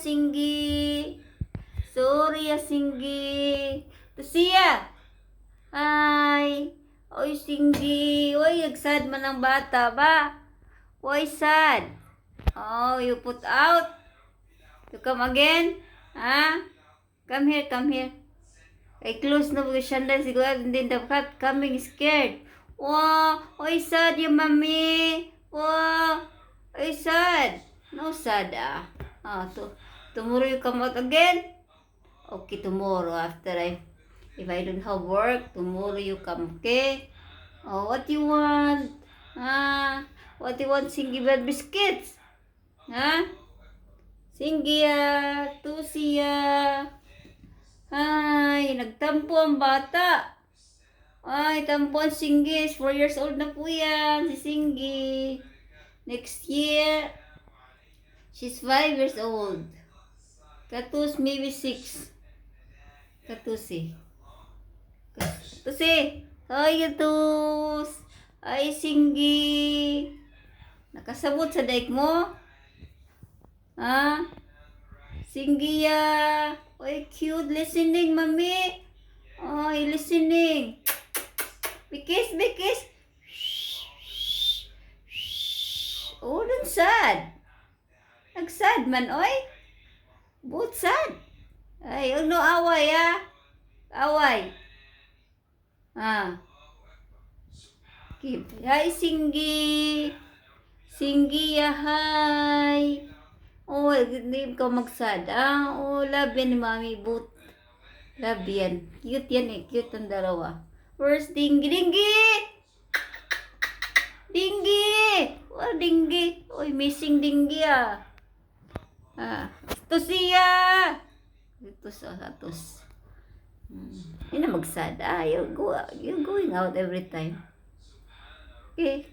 Singgi. Sorry, Singgi. To siya. Hi. Oy, Singgi. Oy, sad man ang bata ba? Why sad? Oh, you put out? You come again? Ha? Come here, come here. I close na because Shanda siguro hindi dapat coming scared. Wow, oy sad yung mami. Wow, oy sad. No sad ah. Tomorrow you come out again? Okay, tomorrow after if I don't have work, tomorrow you come, okay? Oh, what you want? What you want, Singgi Bad Biscuits? Ha? Singgia, Tusia. Ay, nagtampo ang bata. Ay, tampo ang Singgi. 4 years old na po yan, si Singgi. Next year, she's 5 years old. Katus, maybe 6. Katusi. Katusi. Ay, Katus. Ay, Singgi. Nakasabot sa daik mo? Ha? Singgia. Ay, cute. Listening, mami. Ay, listening. Bikis, bikis. Oh, don't sad. Nagsad man, oy. Both sad. Ay, no away, ah. Away. Keep. Hi, Singgi. Singgi, hi. Oh, hindi ko magsad. Oh, love yan ni Mami Boot. Love yan. Cute yan eh. Cute ang dalawa. Where's Dingy? Dingy! Dingy! Oh, Dingy. Oy, missing Dingy ah. Ito siya. Ito sa hatos. Hindi na magsad. You're going out every time. Okay.